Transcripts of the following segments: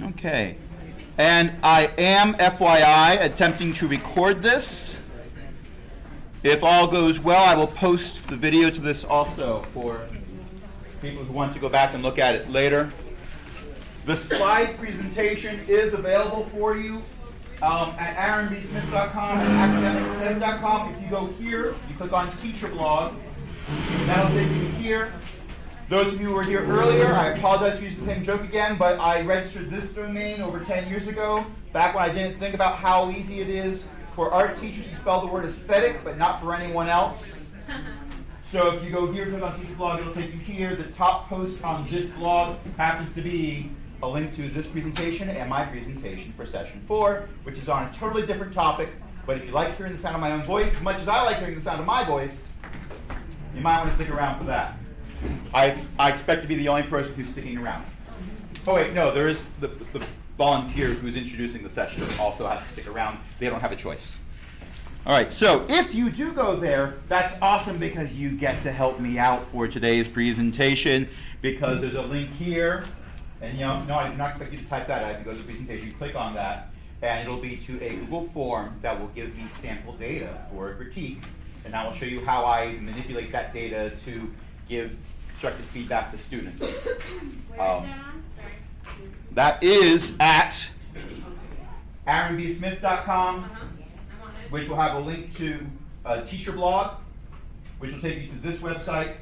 Okay. And I am, FYI, attempting to record this. If all goes well, I will post the video to this also for people who want to go back and look at it later. The slide presentation is available for you at aaronbsmith.com and academicsem.com. If you go here, you click on Teacher Blog. That'll take you here. Those of you who were here earlier, I apologize for using the same joke again, but I registered this domain over 10 years ago, back when I didn't think about how easy it is for art teachers to spell the word aesthetic, but not for anyone else. So if you go here, click on Teacher Blog, it'll take you here. The top post on this blog happens to be a link to this presentation and my presentation for session 4, which is on a totally different topic. But if you like hearing the sound of my own voice, as much as I like hearing the sound of my voice, you might want to stick around for that. I expect to be the only person who's sticking around. Oh wait, no, there is the volunteer who's introducing the session also has to stick around. They don't have a choice. All right, so if you do go there, that's awesome because you get to help me out for today's presentation because there's a link here. And no, I do not expect you to type that. I have to go to the presentation, you click on that, and it'll be to a Google form that will give me sample data for a critique. And I will show you how I manipulate that data to give constructive feedback to students. That is at aaronbsmith.com, which will have a link to a teacher blog, which will take you to this website.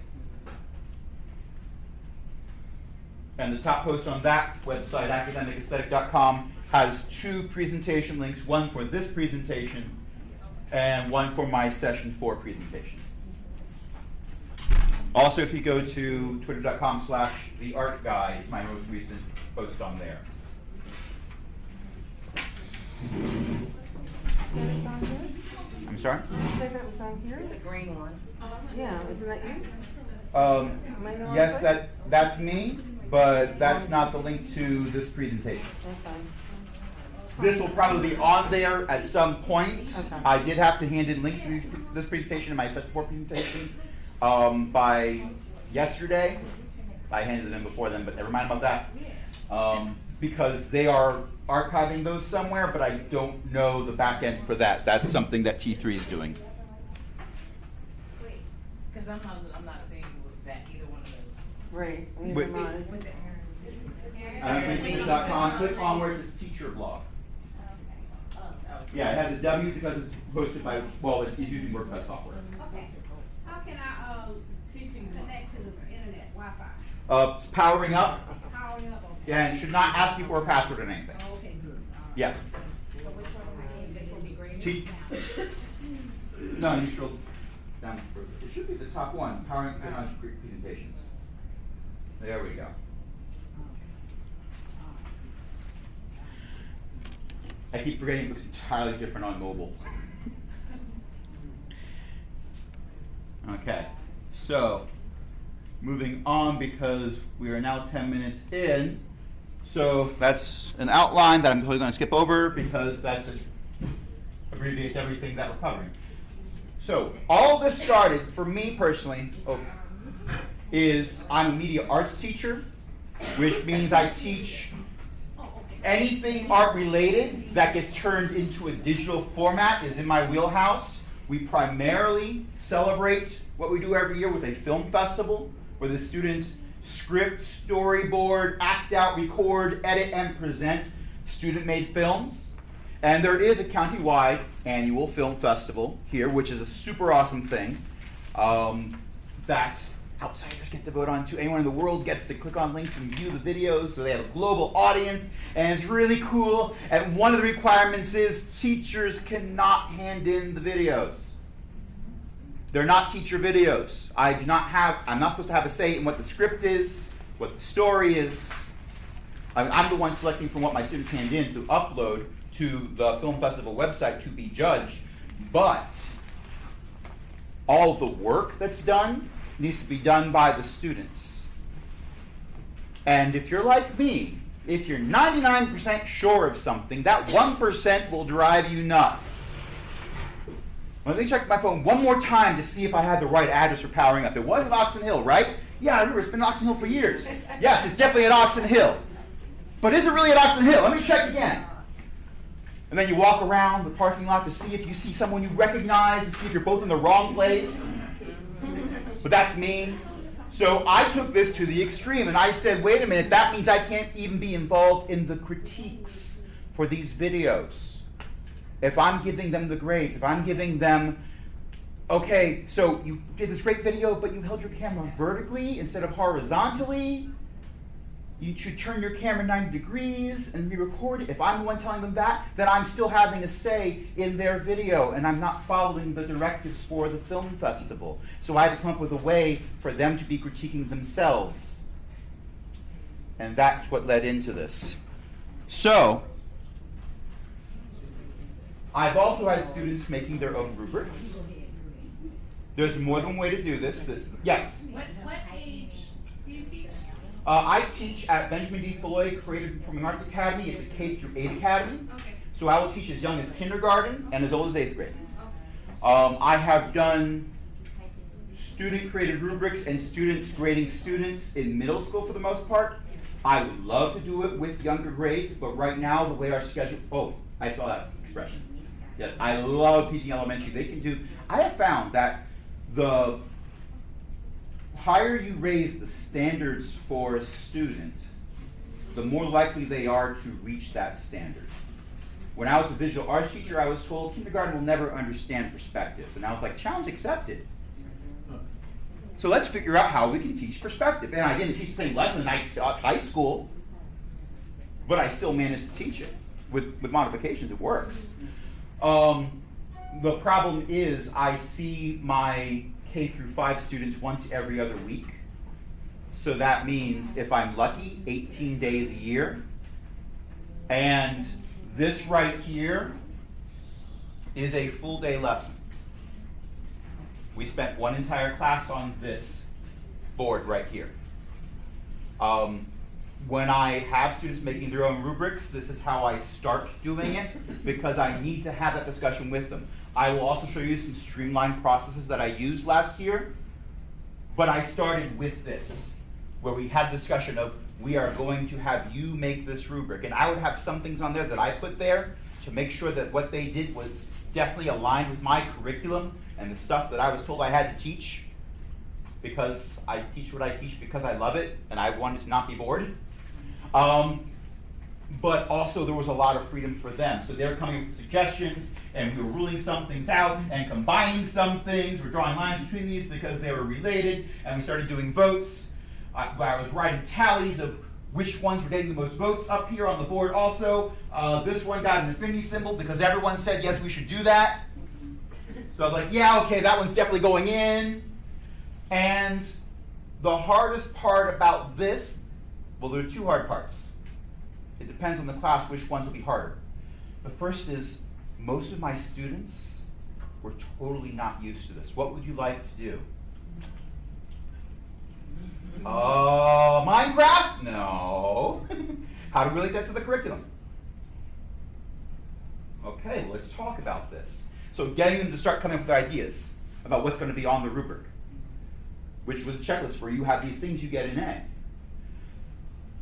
And the top post on that website, academicaesthetic.com, has 2 presentation links, one for this presentation and one for my session 4 presentation. Also, if you go to twitter.com/theartguy, it's my most recent post on there. I'm sorry? Did you say that was on here? It's a green one. Yeah, isn't that you? Yes, that's me, but that's not the link to this presentation. That's fine. This will probably be on there at some point. Okay. I did have to hand in links to this presentation and my session 4 presentation by yesterday. I handed them in before then, but never mind about that. Because they are archiving those somewhere, but I don't know the back end for that. That's something that T3 is doing. Because I'm not seeing that either one of those. Right. Wait. With the aaronbsmith.com, click on where it says teacher blog. Yeah, it has a W because it's hosted by, well, it's using WordPress software. Okay. How can I connect to the internet Wi-Fi? It's powering up. Powering up. Okay. Yeah, and should not ask you for a password or anything. Okay, good. Yeah. So which one are we in? This will be green. No, you scroll down further. It should be the top one, powering up presentations. There we go. I keep forgetting it looks entirely different on mobile. Okay, so moving on because we are now 10 minutes in. So that's an outline that I'm totally going to skip over because that just abbreviates everything that we're covering. So all this started for me personally is I'm a media arts teacher, which means I teach anything art related that gets turned into a digital format is in my wheelhouse. We primarily celebrate what we do every year with a film festival where the students script, storyboard, act out, record, edit, and present student-made films. And there is a county-wide annual film festival here, which is a super awesome thing that outsiders get to vote on too. Anyone in the world gets to click on links and view the videos, so they have a global audience, and it's really cool. And one of the requirements is teachers cannot hand in the videos. They're not teacher videos. I'm not supposed to have a say in what the script is, what the story is. I'm the one selecting from what my students hand in to upload to the film festival website to be judged, but all of the work that's done needs to be done by the students. And if you're like me, if you're 99% sure of something, that 1% will drive you nuts. Let me check my phone one more time to see if I had the right address for powering up. It was at Oxon Hill, right? Yeah, I remember, it's been at Oxon Hill for years. Yes, it's definitely at Oxon Hill. But is it really at Oxon Hill? Let me check again. And then you walk around the parking lot to see if you see someone you recognize, to see if you're both in the wrong place. But that's me. So I took this to the extreme, and I said, wait a minute, that means I can't even be involved in the critiques for these videos. If I'm giving them the grades, if I'm giving them, okay, so you did this great video, but you held your camera vertically instead of horizontally. You should turn your camera 90 degrees and re-record it. If I'm the one telling them that, then I'm still having a say in their video, and I'm not following the directives for the film festival. So I had to come up with a way for them to be critiquing themselves. And that's what led into this. So, I've also had students making their own rubrics. There's more than one way to do this. Yes? What age do you teach? I teach at Benjamin D. Floyd Creative Performing Arts Academy. It's a K through 8 academy. Okay. So I will teach as young as kindergarten and as old as 8th grade. I have done student created rubrics and students grading students in middle school for the most part. I would love to do it with younger grades, but right now the way our schedule, I saw that expression. Yes, I love teaching elementary. I have found that the higher you raise the standards for a student, the more likely they are to reach that standard. When I was a visual arts teacher, I was told kindergarten will never understand perspective. And I was like, challenge accepted. So let's figure out how we can teach perspective. And I didn't teach the same lesson I taught high school, but I still managed to teach it. With modifications, it works. The problem is I see my K through 5 students once every other week. So that means, if I'm lucky, 18 days a year. And this right here is a full day lesson. We spent one entire class on this board right here. When I have students making their own rubrics, this is how I start doing it, because I need to have that discussion with them. I will also show you some streamlined processes that I used last year, but I started with this, where we had a discussion of, we are going to have you make this rubric. And I would have some things on there that I put there to make sure that what they did was definitely aligned with my curriculum and the stuff that I was told I had to teach, because I teach what I teach because I love it and I wanted to not be bored. But also there was a lot of freedom for them. So they were coming up with suggestions, and we were ruling some things out and combining some things. We're drawing lines between these because they were related, and we started doing votes. I was writing tallies of which ones were getting the most votes up here on the board also. This one got an infinity symbol because everyone said, yes, we should do that. So I was like, yeah, okay, that one's definitely going in. And the hardest part about this, well, there are two hard parts. It depends on the class which ones will be harder. The first is, most of my students were totally not used to this. What would you like to do? Minecraft? No. How to relate that to the curriculum? Okay, let's talk about this. So getting them to start coming up with ideas about what's going to be on the rubric, which was a checklist where you have these things, you get an A.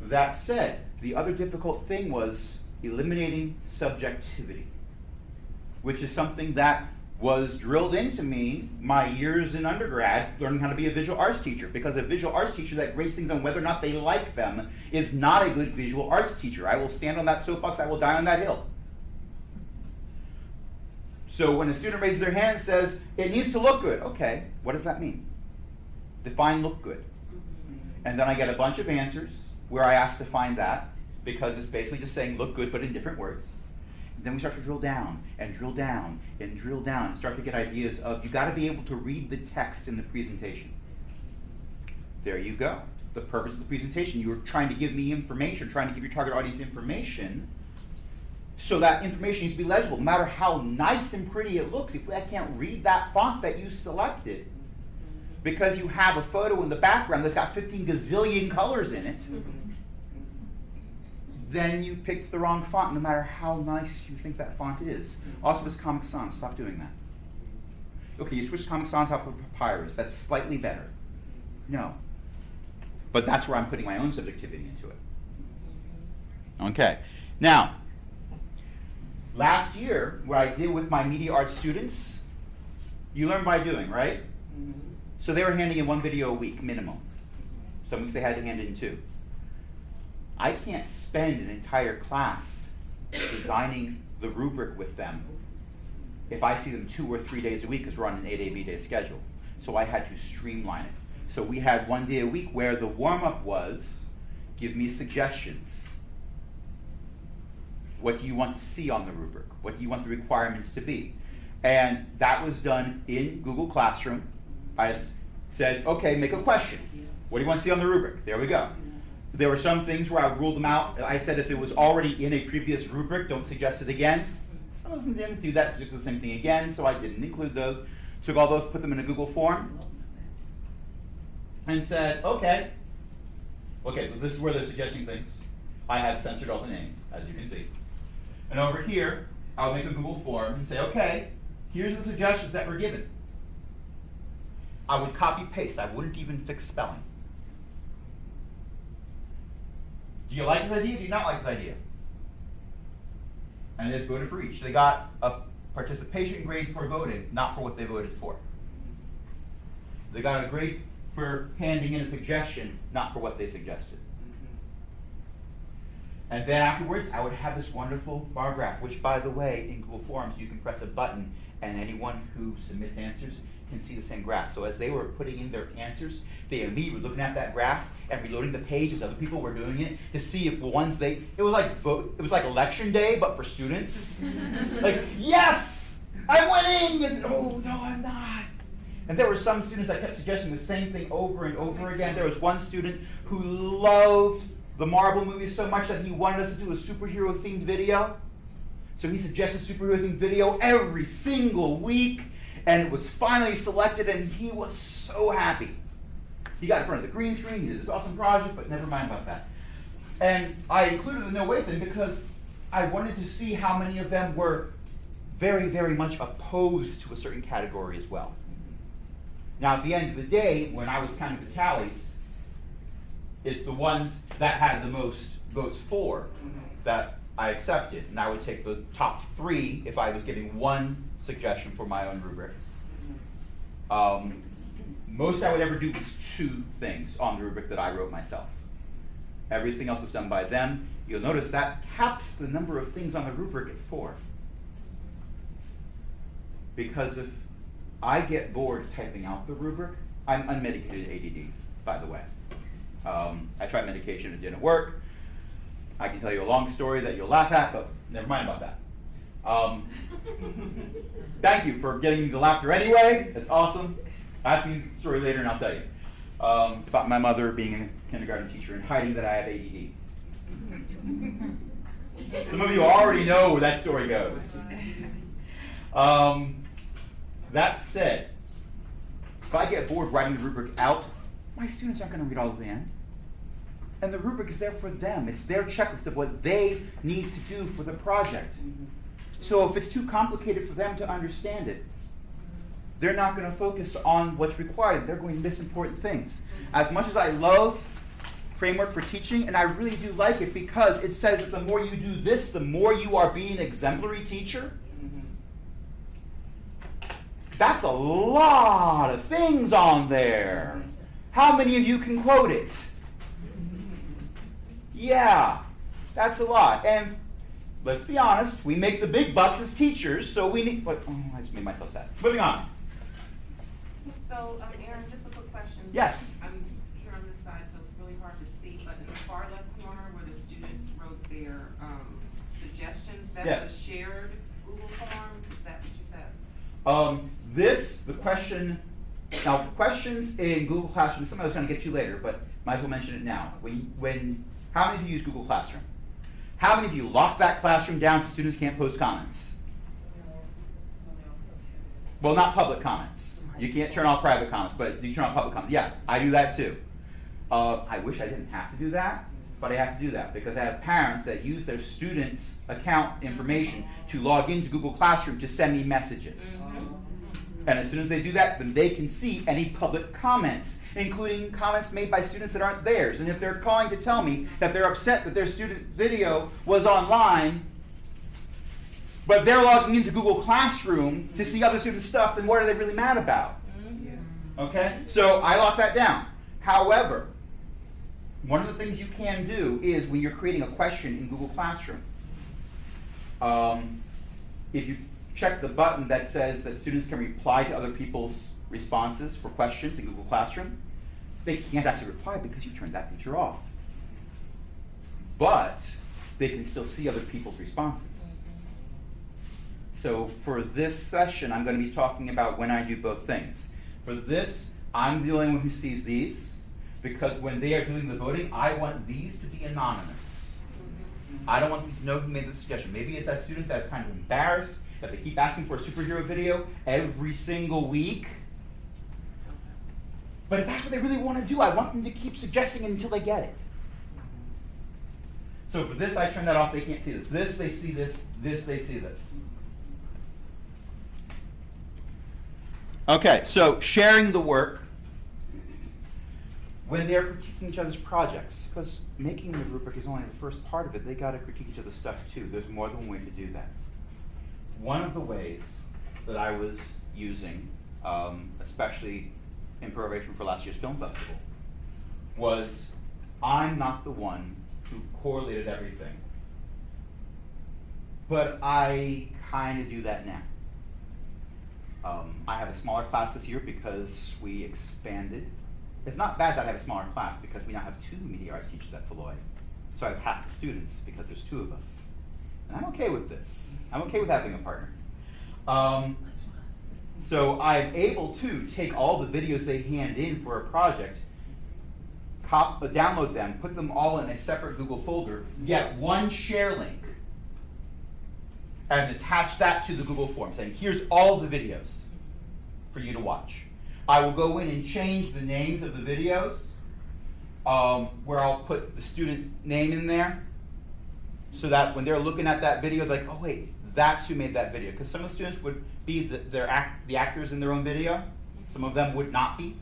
That said, the other difficult thing was eliminating subjectivity, which is something that was drilled into me my years in undergrad learning how to be a visual arts teacher, because a visual arts teacher that grades things on whether or not they like them is not a good visual arts teacher. I will stand on that soapbox, I will die on that hill. So when a student raises their hand and says, it needs to look good, okay, what does that mean? Define look good. And then I get a bunch of answers where I ask to find that, because it's basically just saying look good but in different words. And then we start to drill down and drill down and drill down and start to get ideas of, you got to be able to read the text in the presentation. There you go. The purpose of the presentation. You were trying to give me information, trying to give your target audience information, so that information needs to be legible. No matter how nice and pretty it looks, if I can't read that font that you selected, because you have a photo in the background that's got 15 gazillion colors in it, then you picked the wrong font, no matter how nice you think that font is. Also, it's Comic Sans. Stop doing that. Okay, you switch Comic Sans out for Papyrus. That's slightly better. No. But that's where I'm putting my own subjectivity into it. Okay. Now, last year, what I did with my media arts students, you learn by doing, right? So they were handing in 1 video a week, minimum. Some weeks they had to hand in 2. I can't spend an entire class designing the rubric with them if I see them 2 or 3 days a week, because we're on an 8A, B-day schedule. So I had to streamline it. So we had 1 day a week where the warm-up was, give me suggestions. What do you want to see on the rubric? What do you want the requirements to be? And that was done in Google Classroom. I said, okay, make a question. What do you want to see on the rubric? There we go. There were some things where I ruled them out. I said if it was already in a previous rubric, don't suggest it again. Some of them didn't do that, suggested the same thing again, so I didn't include those. Took all those, put them in a Google form, and said, okay, so this is where they're suggesting things. I have censored all the names, as you can see. And over here, I'll make a Google form and say, okay, here's the suggestions that were given. I would copy paste, I wouldn't even fix spelling. Do you like this idea? Do you not like this idea? And they just voted for each. They got a participation grade for voting, not for what they voted for. They got a grade for handing in a suggestion, not for what they suggested. And then afterwards, I would have this wonderful bar graph, which, by the way, in Google Forms, you can press a button, and anyone who submits answers can see the same graph. So as they were putting in their answers, they immediately were looking at that graph and reloading the page as other people were doing it to see if the ones it was like election day, but for students. Like, yes, I'm winning, and oh no, I'm not. And there were some students that kept suggesting the same thing over and over again. There was one student who loved the Marvel movies so much that he wanted us to do a superhero-themed video. So he suggested superhero-themed video every single week, and it was finally selected, and he was so happy. He got in front of the green screen, he did this awesome project, but never mind about that. And I included the no way thing because I wanted to see how many of them were very, very much opposed to a certain category as well. Now, at the end of the day, when I was counting the tallies, it's the ones that had the most votes for that I accepted. And I would take the top 3 if I was giving 1 suggestion for my own rubric. Most I would ever do was 2 things on the rubric that I wrote myself. Everything else was done by them. You'll notice that caps the number of things on the rubric at 4. Because if I get bored typing out the rubric, I'm unmedicated ADD, by the way. I tried medication, it didn't work. I can tell you a long story that you'll laugh at, but never mind about that. Thank you for getting me the laughter anyway. It's awesome. Ask me the story later and I'll tell you. It's about my mother being a kindergarten teacher and hiding that I have ADD. Some of you already know where that story goes. That said, if I get bored writing the rubric out, my students aren't going to read all to the end. And the rubric is there for them. It's their checklist of what they need to do for the project. So if it's too complicated for them to understand it, they're not going to focus on what's required. They're going to miss important things. As much as I love Framework for Teaching, and I really do like it because it says that the more you do this, the more you are being an exemplary teacher. That's a lot of things on there. How many of you can quote it? Yeah, that's a lot. And let's be honest, we make the big bucks as teachers, so we need, I just made myself sad. Moving on. So, Aaron, just a quick question. Yes. I'm here on this side, so it's really hard to see, but in the far left corner where the students wrote their suggestions, that's Yes. a shared Google form? Is that what you said? Now questions in Google Classroom, some I was going to get to later, but might as well mention it now. How many of you use Google Classroom? How many of you lock that classroom down so students can't post comments? Well, not public comments. You can't turn off private comments, but you turn off public comments. Yeah, I do that too. I wish I didn't have to do that, but I have to do that because I have parents that use their students' account information to log into Google Classroom to send me messages. And as soon as they do that, then they can see any public comments, including comments made by students that aren't theirs. And if they're calling to tell me that they're upset that their student video was online, but they're logging into Google Classroom to see other students' stuff, then what are they really mad about? Okay? So I lock that down. However, one of the things you can do is when you're creating a question in Google Classroom, if you check the button that says that students can reply to other people's responses for questions in Google Classroom, they can't actually reply because you turned that feature off. But they can still see other people's responses. So for this session, I'm going to be talking about when I do both things. For this, I'm the only one who sees these, because when they are doing the voting, I want these to be anonymous. I don't want them to know who made the suggestion. Maybe it's that student that's kind of embarrassed that they keep asking for a superhero video every single week. But if that's what they really want to do, I want them to keep suggesting it until they get it. So for this, I turn that off. They can't see this. This, they see this. This, they see this. Okay, so sharing the work when they're critiquing each other's projects, because making the rubric is only the first part of it. They got to critique each other's stuff too. There's more than one way to do that. One of the ways that I was using, especially in preparation for last year's film festival, was I'm not the one who correlated everything, but I kind of do that now. I have a smaller class this year because we expanded. It's not bad that I have a smaller class because we now have 2 media arts teachers at Feloy. So I have half the students because there's 2 of us. And I'm okay with this. I'm okay with having a partner. So I'm able to take all the videos they hand in for a project, download them, put them all in a separate Google folder, get one share link, and attach that to the Google form, saying, here's all the videos for you to watch. I will go in and change the names of the videos, where I'll put the student name in there, so that when they're looking at that video, they're like, oh wait, that's who made that video. Because some of the students would be the actors in their own video. Some of them would not be.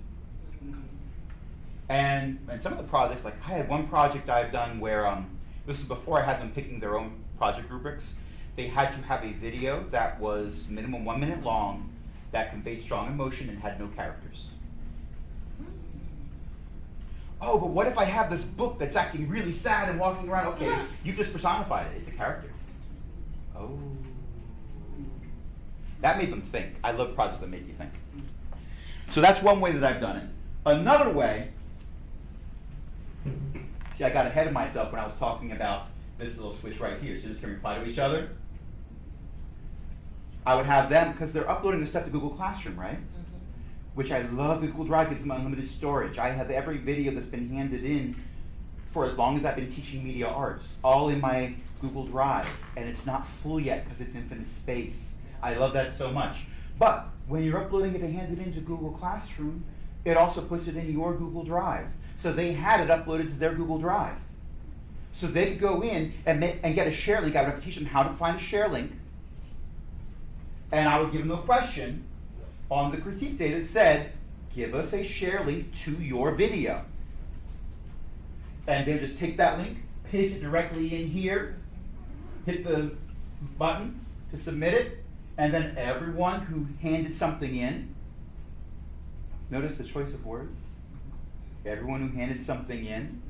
And some of the projects, like I had one project I've done where, this is before I had them picking their own project rubrics. They had to have a video that was minimum 1 minute long, that conveyed strong emotion and had no characters. Oh, but what if I have this book that's acting really sad and walking around? Okay, you just personified it. It's a character. Oh. That made them think. I love projects that make you think. So that's one way that I've done it. Another way, see, I got ahead of myself when I was talking about this little switch right here. Students can reply to each other. I would have them, because they're uploading the stuff to Google Classroom, right? Which I love. The Google Drive gives them unlimited storage. I have every video that's been handed in for as long as I've been teaching media arts, all in my Google Drive. And it's not full yet because it's infinite space. I love that so much. But when you're uploading it to hand it into Google Classroom, it also puts it in your Google Drive. So they had it uploaded to their Google Drive. So they could go in and get a share link. I would have to teach them how to find a share link. And I would give them a question on the critique data that said, give us a share link to your video. And they would just take that link, paste it directly in here, hit the button to submit it, and then everyone who handed something in, notice the choice of words, everyone who handed something in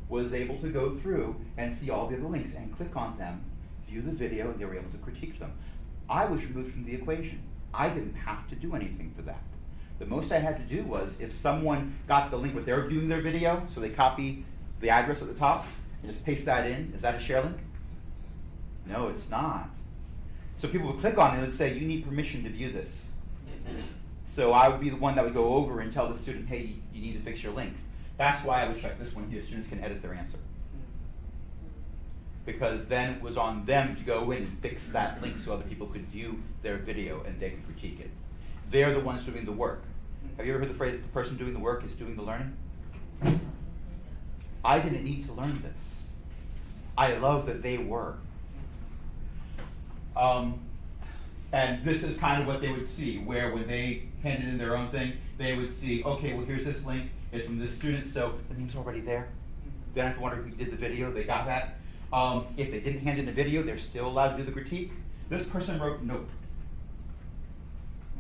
was able to go through and see all the other links and click on them, view the video, and they were able to critique them. I was removed from the equation. I didn't have to do anything for that. The most I had to do was, if someone got the link where they're viewing their video, so they copy the address at the top and just paste that in, is that a share link? No, it's not. So people would click on it and would say, you need permission to view this. So I would be the one that would go over and tell the student, hey, you need to fix your link. That's why I would check this one here. Students can edit their answer. Because then it was on them to go in and fix that link so other people could view their video and they could critique it. They're the ones doing the work. Have you ever heard the phrase, the person doing the work is doing the learning? I didn't need to learn this. I love that they were. And And this is kind of what they would see, where when they handed in their own thing, they would see, okay, well, here's this link, it's from this student, so the name's already there. They don't have to wonder who did the video, they got that. If they didn't hand in a video, they're still allowed to do the critique. This person wrote nope.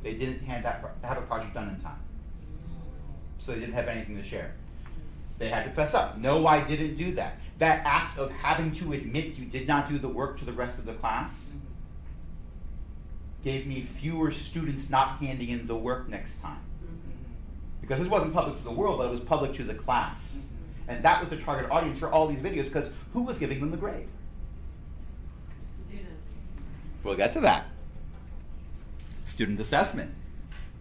They didn't have a project done in time. So they didn't have anything to share. They had to fess up. No, I didn't do that. That act of having to admit you did not do the work to the rest of the class gave me fewer students not handing in the work next time. Because this wasn't public to the world, but it was public to the class. And that was the target audience for all these videos, because who was giving them the grade? Students. We'll get to that. Student assessment.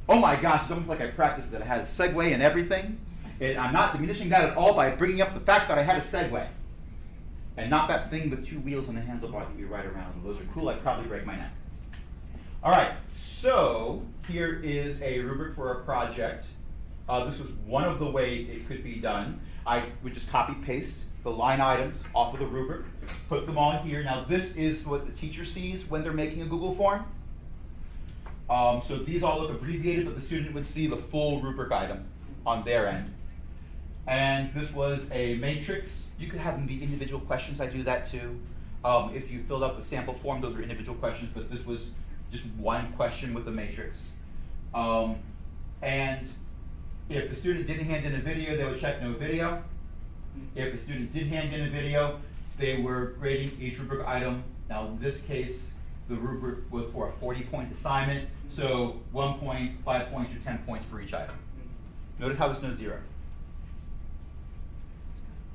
Oh my gosh, it's almost like I practiced it. It has a segue and everything. And I'm not diminishing that at all by bringing up the fact that I had a segue. And not that thing with two wheels and a handlebar that you ride around. Those are cool, I'd probably break my neck. All right, so here is a rubric for a project. This was one of the ways it could be done. I would just copy paste the line items off of the rubric, put them on here. Now this is what the teacher sees when they're making a Google form. So these all look abbreviated, but the student would see the full rubric item on their end. And this was a matrix. You could have them be individual questions. I do that too. If you filled out the sample form, those are individual questions, but this was just one question with a matrix. And if the student didn't hand in a video, they would check no video. If the student did hand in a video, they were grading each rubric item. Now in this case, the rubric was for a 40-point assignment, so 1 point, 5 points, or 10 points for each item. Notice how there's no zero.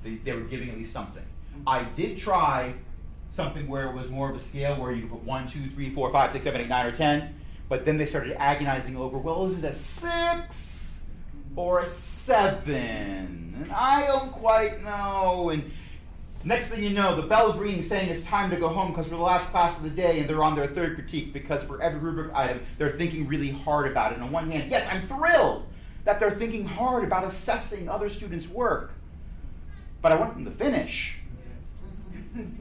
They were giving at least something. I did try something where it was more of a scale where you could put 1, 2, 3, 4, 5, 6, 7, 8, 9, or 10, but then they started agonizing over, well, is it a 6 or a 7? And I don't quite know. And next thing you know, the bell's ringing saying it's time to go home because we're the last class of the day and they're on their third critique, because for every rubric item, they're thinking really hard about it. And on one hand, yes, I'm thrilled that they're thinking hard about assessing other students' work, but I want them to finish.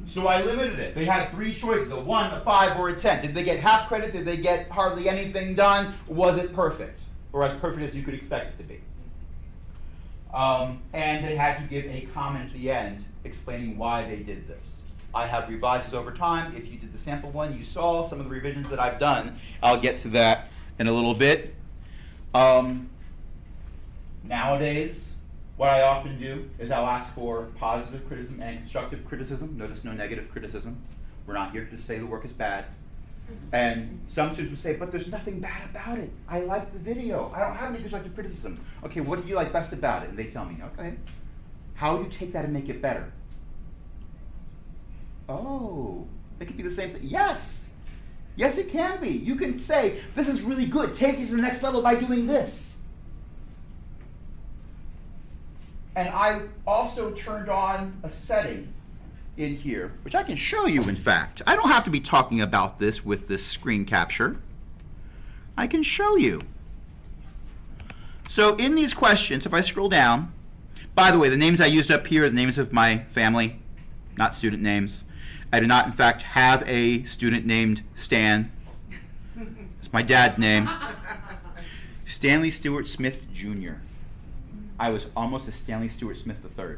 So I limited it. They had 3 choices, a 1, a 5, or a 10. Did they get half credit? Did they get hardly anything done? Was it perfect? Or as perfect as you could expect it to be? And they had to give a comment at the end explaining why they did this. I have revised this over time. If you did the sample one, you saw some of the revisions that I've done. I'll get to that in a little bit. Nowadays, what I often do is I'll ask for positive criticism and constructive criticism. Notice no negative criticism. We're not here to say the work is bad. And some students would say, but there's nothing bad about it. I like the video. I don't have any constructive criticism. Okay, what do you like best about it? And they tell me, okay. How do you take that and make it better? Oh, it could be the same thing. Yes. Yes, it can be. You can say, this is really good. Take it to the next level by doing this. And I also turned on a setting in here, which I can show you, in fact. I don't have to be talking about this with this screen capture. I can show you. So in these questions, if I scroll down, by the way, the names I used up here are the names of my family, not student names. I do not, in fact, have a student named Stan. It's my dad's name. Stanley Stewart Smith, Jr. I was almost a Stanley Stewart Smith III.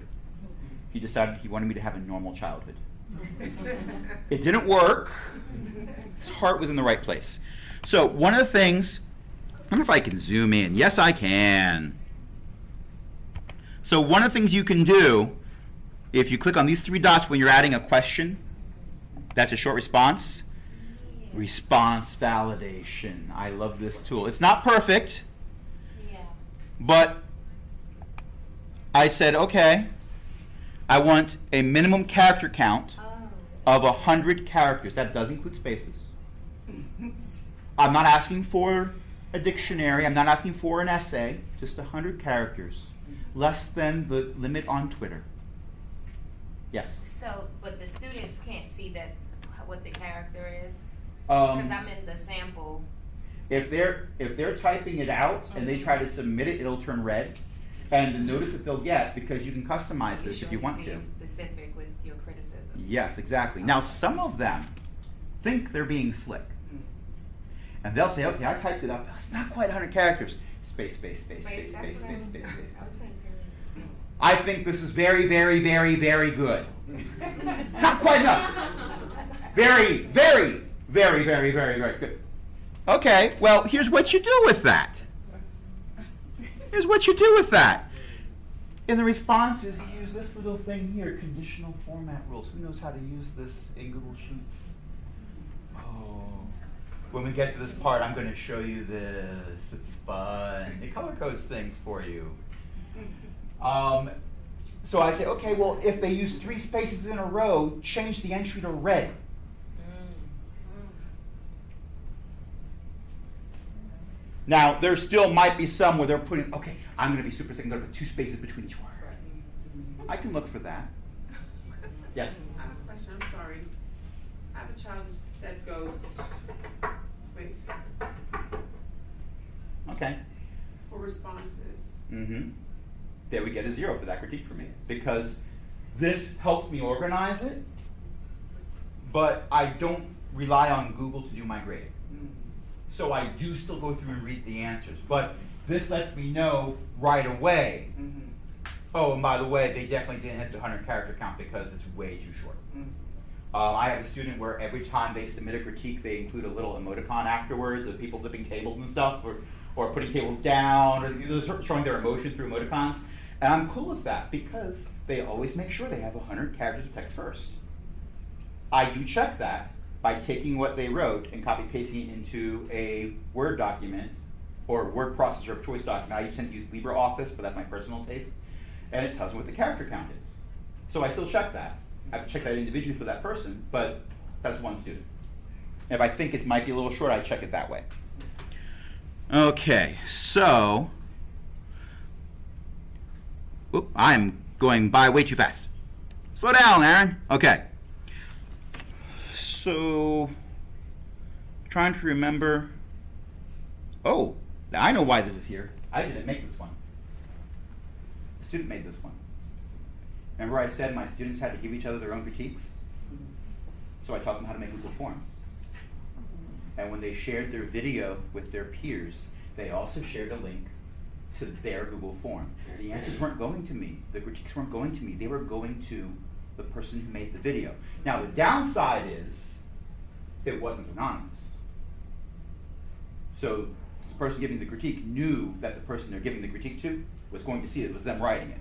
He decided he wanted me to have a normal childhood. It didn't work. His heart was in the right place. So one of the things, I wonder if I can zoom in. Yes, I can. So one of the things you can do, if you click on these 3 dots when you're adding a question, that's a short response. Response validation. I love this tool. It's not perfect, but I said, okay, I want a minimum character count of 100 characters. That does include spaces. I'm not asking for a dictionary. I'm not asking for an essay. Just 100 characters. Less than the limit on Twitter. Yes? So, but the students can't see that, what the character is? Because I'm in the sample. If they're typing it out and they try to submit it, it'll turn red. And the notice that they'll get, because you can customize this if you want to. Being specific with your criticism. Yes, exactly. Now, some of them think they're being slick. And they'll say, okay, I typed it up. It's not quite 100 characters. Space, space, space, space, space, space, space, space. I think this is very, very, very, very good. Not quite enough. Very, very, very, very, very, very good. Okay, well, here's what you do with that. Here's what you do with that. In the responses, you use this little thing here, conditional format rules. Who knows how to use this in Google Sheets? Oh. When we get to this part, I'm going to show you this. It's fun. It color codes things for you. So I say, okay, well, if they use 3 spaces in a row, change the entry to red. Now, there still might be some where they're putting, okay, I'm going to be super sick, I'm going to put 2 spaces between each word. I can look for that. Yes? I have a question, I'm sorry. I have a child that goes space Okay. for responses. Mm-hmm. They would get a 0 for that critique from me, because this helps me organize it, but I don't rely on Google to do my grading. So I do still go through and read the answers, but this lets me know right away. Oh, and by the way, they definitely didn't hit the 100 character count because it's way too short. I have a student where every time they submit a critique, they include a little emoticon afterwards of people flipping tables and stuff, or putting tables down, or showing their emotion through emoticons. And I'm cool with that because they always make sure they have 100 characters of text first. I do check that by taking what they wrote and copy pasting it into a Word document or word processor of choice document. I tend to use LibreOffice, but that's my personal taste. And it tells me what the character count is. So I still check that. I have to check that individually for that person, but that's one student. If I think it might be a little short, I check it that way. Okay, so, I'm going by way too fast. Slow down, Aaron. Okay. So, trying to remember. Oh, I know why this is here. I didn't make this one. A student made this one. Remember I said my students had to give each other their own critiques? So I taught them how to make Google Forms. And when they shared their video with their peers, they also shared a link to their Google Form. The answers weren't going to me. The critiques weren't going to me. They were going to the person who made the video. Now the downside is it wasn't anonymous. So this person giving the critique knew that the person they're giving the critique to was going to see it. It was them writing it.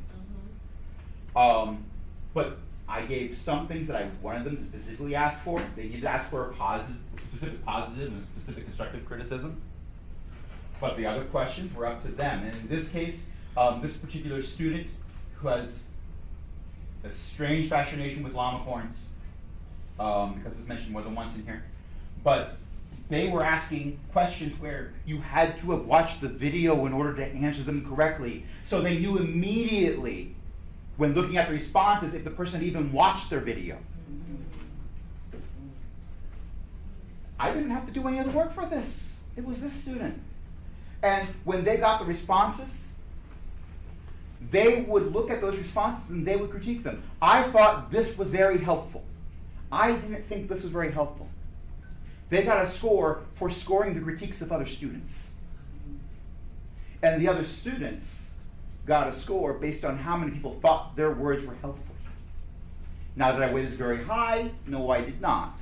But I gave some things that I wanted them to specifically ask for. They needed to ask for a specific positive and specific constructive criticism. But the other questions were up to them. And in this case, this particular student who has a strange fascination with llama horns, because it's mentioned more than once in here, but they were asking questions where you had to have watched the video in order to answer them correctly. So they knew immediately when looking at the responses if the person even watched their video. I didn't have to do any other work for this. It was this student. And when they got the responses, they would look at those responses and they would critique them. I thought this was very helpful. I didn't think this was very helpful. They got a score for scoring the critiques of other students. And the other students got a score based on how many people thought their words were helpful. Now, did I weigh this very high? No, I did not.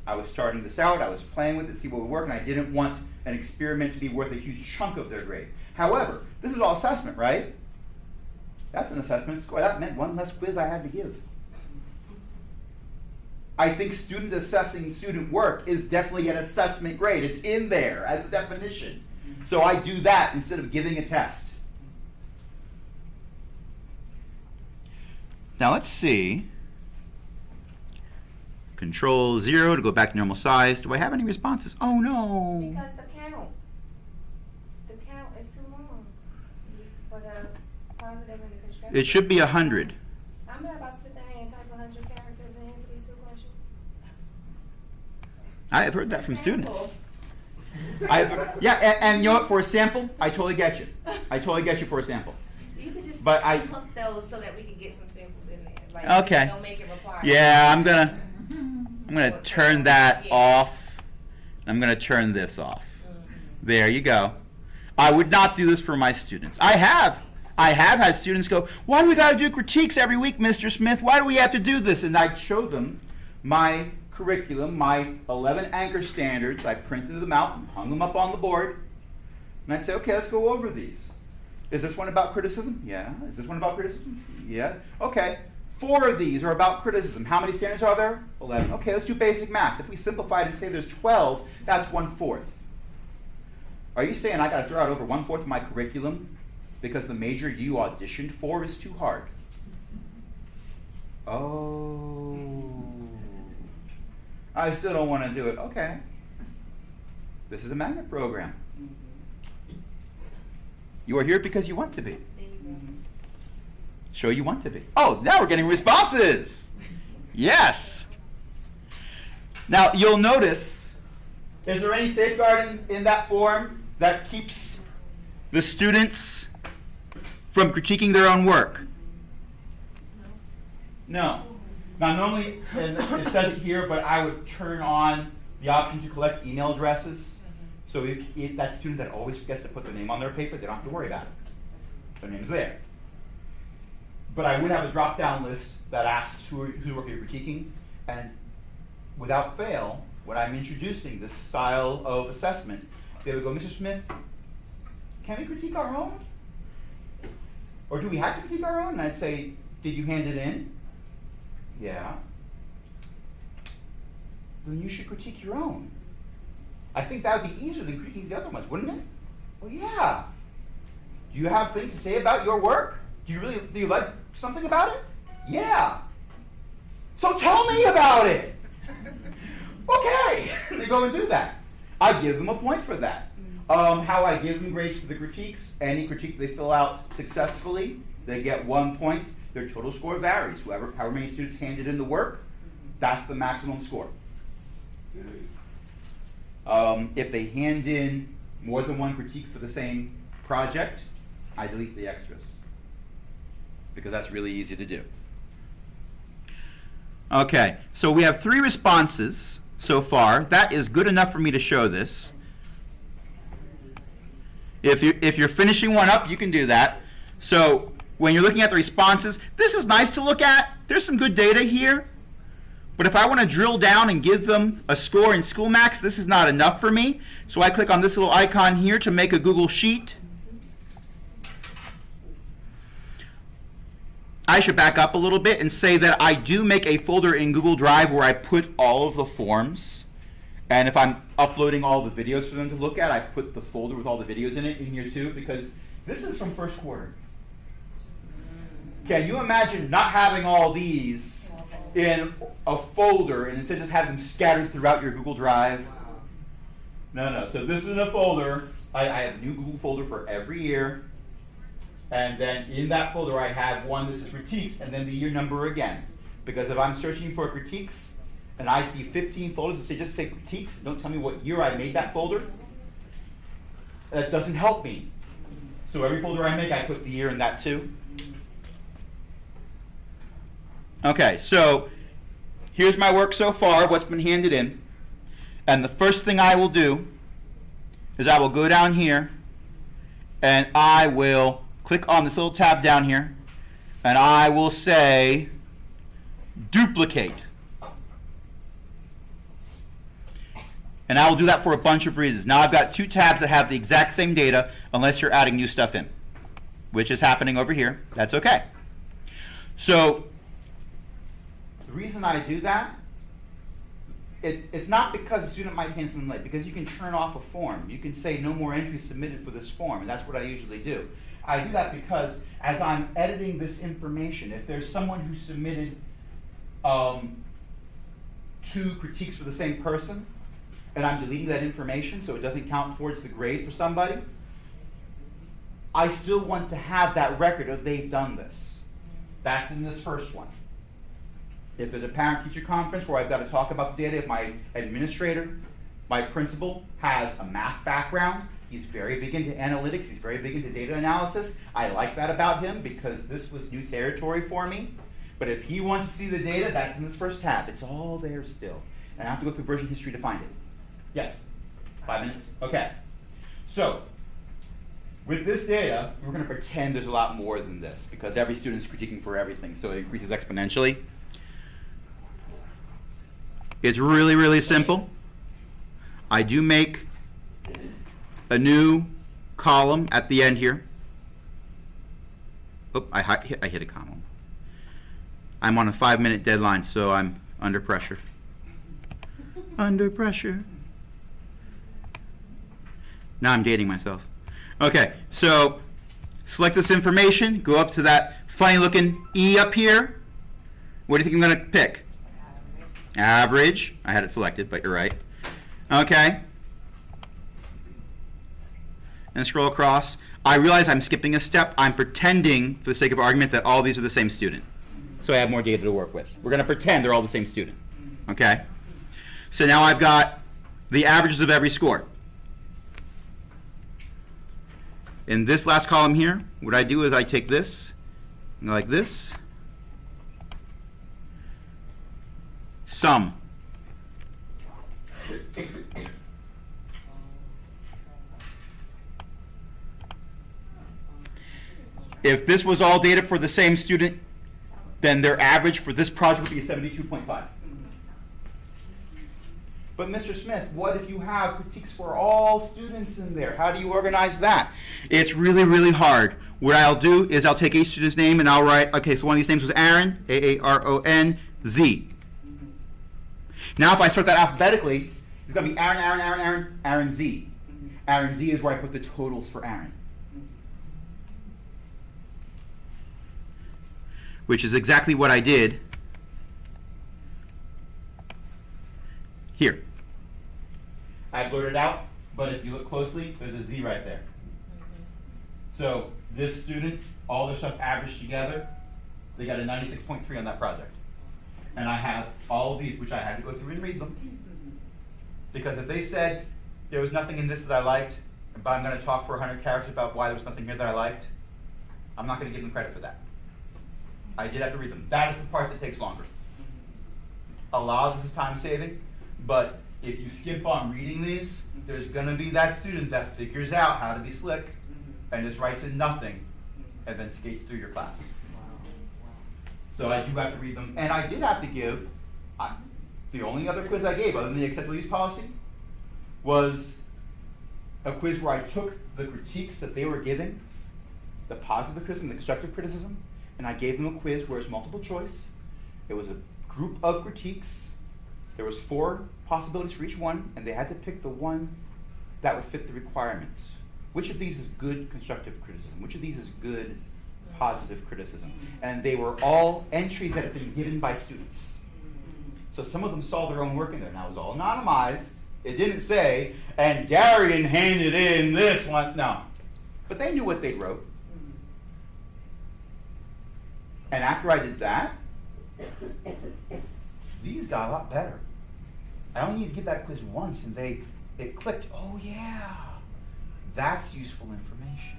I was starting this out, I was playing with it, see what would work, and I didn't want an experiment to be worth a huge chunk of their grade. However, this is all assessment, right? That's an assessment score. That meant one less quiz I had to give. I think student assessing student work is definitely an assessment grade. It's in there as a definition. So I do that instead of giving a test. Now let's see. Control 0 to go back to normal size. Do I have any responses? Oh no. Because the count is too long for the positive and the constructive. It should be 100. I'm not about to sit there and type 100 characters in for these 2 questions. I have heard that from students. And you know what, for a sample, I totally get you. I totally get you for a sample. You could just But hook those so that we can get some samples in there. Like, Okay. Don't make it required. Yeah, I'm gonna turn that off. I'm going to turn this off. There you go. I would not do this for my students. I have had students go, why do we got to do critiques every week, Mr. Smith? Why do we have to do this? And I'd show them my curriculum, my 11 anchor standards. I printed them out and hung them up on the board. And I'd say, okay, let's go over these. Is this one about criticism? Yeah. Is this one about criticism? Yeah. Okay. 4 of these are about criticism. How many standards are there? 11. Okay, let's do basic math. If we simplify it and say there's 12, that's 1/4. Are you saying I got to throw out over 1/4 of my curriculum because the major you auditioned for is too hard? Oh. I still don't want to do it. Okay. This is a magnet program. You are here because you want to be. Show you want to be. Oh, now we're getting responses. Yes. Now, you'll notice, is there any safeguard in that form that keeps the students from critiquing their own work? No. Now, normally, and it says it here, but I would turn on the option to collect email addresses. So if that student that always forgets to put their name on their paper, they don't have to worry about it. Their name's there. But I would have a drop-down list that asks who work you're critiquing, and without fail, when I'm introducing this style of assessment, they would go, Mr. Smith, can we critique our own? Or do we have to critique our own? And I'd say, did you hand it in? Yeah. Then you should critique your own. I think that would be easier than critiquing the other ones, wouldn't it? Well, yeah. Do you have things to say about your work? Do you like something about it? Yeah. So tell me about it. Okay. They go and do that. I give them a point for that. How I give them grades for the critiques, any critique they fill out successfully, they get 1 point. Their total score varies. However many students handed in the work, that's the maximum score. If they hand in more than 1 critique for the same project, I delete the extras, because that's really easy to do. Okay, so we have 3 responses so far. That is good enough for me to show this. If you're finishing one up, you can do that. So when you're looking at the responses, this is nice to look at. There's some good data here. But if I want to drill down and give them a score in SchoolMax, this is not enough for me. So I click on this little icon here to make a Google Sheet. I should back up a little bit and say that I do make a folder in Google Drive where I put all of the forms. And if I'm uploading all the videos for them to look at, I put the folder with all the videos in it in here too, because this is from first quarter. Can you imagine not having all these in a folder and instead just have them scattered throughout your Google Drive? No. So this is in a folder. I have a new Google folder for every year. And then in that folder I have one that says critiques and then the year number again. Because if I'm searching for critiques and I see 15 folders that just say critiques, don't tell me what year I made that folder, that doesn't help me. So every folder I make, I put the year in that too. Okay, so here's my work so far, what's been handed in. And the first thing I will do is I will go down here and I will click on this little tab down here and I will say duplicate. And I will do that for a bunch of reasons. Now I've got 2 tabs that have the exact same data unless you're adding new stuff in, which is happening over here. That's okay. So the reason I do that, it's not because a student might hand something late, because you can turn off a form. You can say no more entries submitted for this form, and that's what I usually do. I do that because as I'm editing this information, if there's someone who submitted 2 critiques for the same person, and I'm deleting that information so it doesn't count towards the grade for somebody, I still want to have that record of they've done this. That's in this first one. If there's a parent-teacher conference where I've got to talk about the data, if my administrator, my principal, has a math background, he's very big into analytics, he's very big into data analysis. I like that about him because this was new territory for me. But if he wants to see the data, that's in this first tab. It's all there still. And I have to go through version history to find it. Yes? 5 minutes? Okay. So, with this data, we're going to pretend there's a lot more than this because every student is critiquing for everything, so it increases exponentially. It's really, really simple. I do make a new column at the end here. Oh, I hit a column. I'm on a 5-minute deadline, so I'm under pressure. Under pressure. Now I'm dating myself. Okay, so select this information, go up to that funny looking E up here. What do you think I'm going to pick? Average. I had it selected, but you're right. Okay. And scroll across. I realize I'm skipping a step. I'm pretending, for the sake of argument, that all these are the same student. So I have more data to work with. We're going to pretend they're all the same student. Okay? So now I've got the averages of every score. In this last column here, what I do is I take this, and go like this, sum. If this was all data for the same student, then their average for this project would be 72.5. But Mr. Smith, what if you have critiques for all students in there? How do you organize that? It's really, really hard. What I'll do is I'll take each student's name and I'll write, okay, so one of these names was Aaron, A-A-R-O-N-Z. Now if I start that alphabetically, it's going to be Aaron, Aaron, Aaron, Aaron, Aaron Z. Aaron Z is where I put the totals for Aaron. Which is exactly what I did here. I blurred it out, but if you look closely, there's a Z right there. So this student, all their stuff averaged together, they got a 96.3 on that project. And I have all of these, which I had to go through and read them. Because if they said there was nothing in this that I liked, but I'm going to talk for 100 characters about why there was nothing here that I liked, I'm not going to give them credit for that. I did have to read them. That is the part that takes longer. A lot of this is time saving, but if you skip on reading these, there's going to be that student that figures out how to be slick and just writes in nothing and then skates through your class. So I do have to read them. And I did have to give, the only other quiz I gave other than the acceptable use policy was a quiz where I took the critiques that they were giving, the positive criticism, the constructive criticism, and I gave them a quiz where it's multiple choice. It was a group of critiques. There was 4 possibilities for each one, and they had to pick the one that would fit the requirements. Which of these is good constructive criticism? Which of these is good positive criticism? And they were all entries that had been given by students. So some of them saw their own work in there. Now it was all anonymized. It didn't say, and Darian handed in this one. No. But they knew what they wrote. And after I did that, these got a lot better. I only need to give that quiz once, and it clicked. Oh yeah, that's useful information.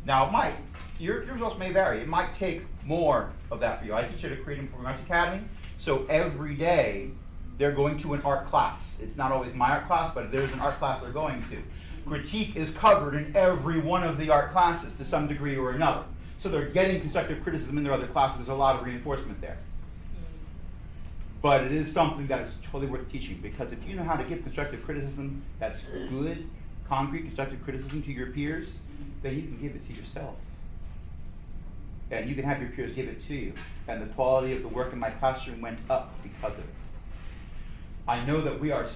Now, your results may vary. It might take more of that for you. I teach at a Creative Performing Arts Academy, so every day they're going to an art class. It's not always my art class, but there's an art class they're going to. Critique is covered in every one of the art classes to some degree or another. So they're getting constructive criticism in their other classes. There's a lot of reinforcement there. But it is something that is totally worth teaching, because if you know how to give constructive criticism that's good, concrete constructive criticism to your peers, then you can give it to yourself. And you can have your peers give it to you. And the quality of the work in my classroom went up because of it. I know that we are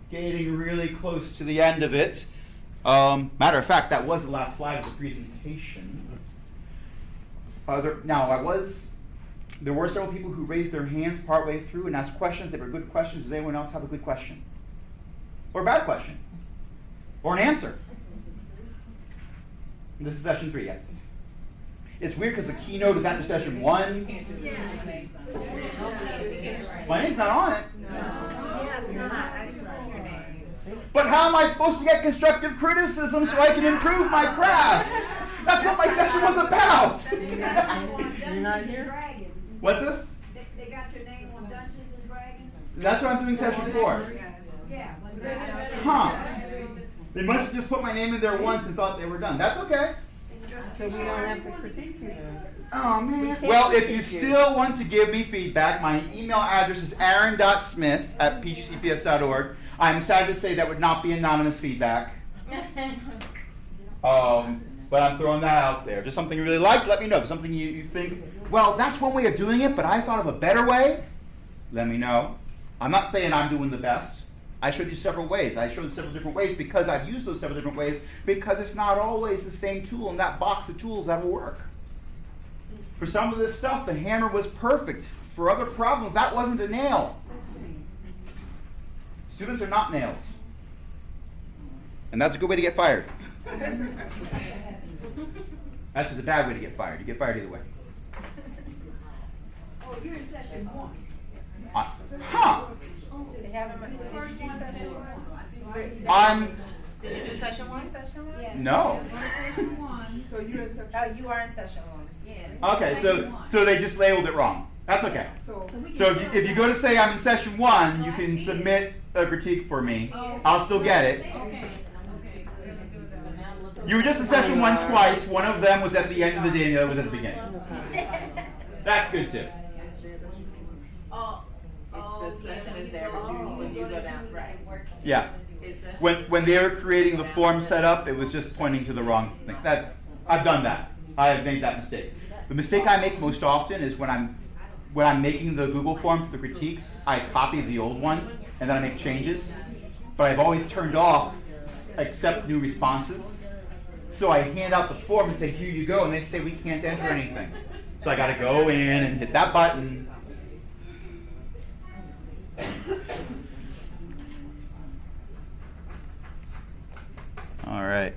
skating really close to the end of it. Matter of fact, that was the last slide of the presentation. There were several people who raised their hands partway through and asked questions. They were good questions. Does anyone else have a good question? Or a bad question? Or an answer? This is session 3, yes. It's weird because the keynote is after session 1. My name's not on it. But how am I supposed to get constructive criticism so I can improve my craft? That's what my session was about. You're not here? What's this? They got your name on Dungeons and Dragons? That's what I'm doing session 4. Yeah, but Huh. They must have just put my name in there once and thought they were done. That's okay. So we don't have to critique you then. Oh, man. can't Well, if you critique you. still want to give me feedback, my email address is aaron.smith@pgcps.org. I'm sad to say that would not be anonymous feedback. But I'm throwing that out there. If there's something you really like, let me know. If there's something you think, well, that's one way of doing it, but I thought of a better way, let me know. I'm not saying I'm doing the best. I showed you several ways. I showed several different ways because I've used those several different ways, because it's not always the same tool in that box of tools that will work. For some of this stuff, the hammer was perfect. For other problems, that wasn't a nail. Students are not nails. And that's a good way to get fired. That's just a bad way to get fired. You get fired either way. Oh, you're in session 1. Huh. They have them in the session one? I'm, Did you do session one? Yes. no. Session 1. So you're in session? Oh, you are in session one. Yeah. Okay, so they just labeled it wrong. That's okay. So So if you go to say I'm in session 1, you can submit a critique for me. I'll still get it. Okay. You were just in session 1 twice. One of them was at the end of the day and the other was at the beginning. That's good too. The session is there, but when you go down, right. Yeah. When they were creating the form setup, it was just pointing to the wrong thing. I've done that. I have made that mistake. The mistake I make most often is when I'm making the Google form for the critiques, I copy the old one and then I make changes. But I've always turned off accept new responses. So I hand out the form and say, here you go, and they say we can't enter anything. So I got to go in and hit that button. All right.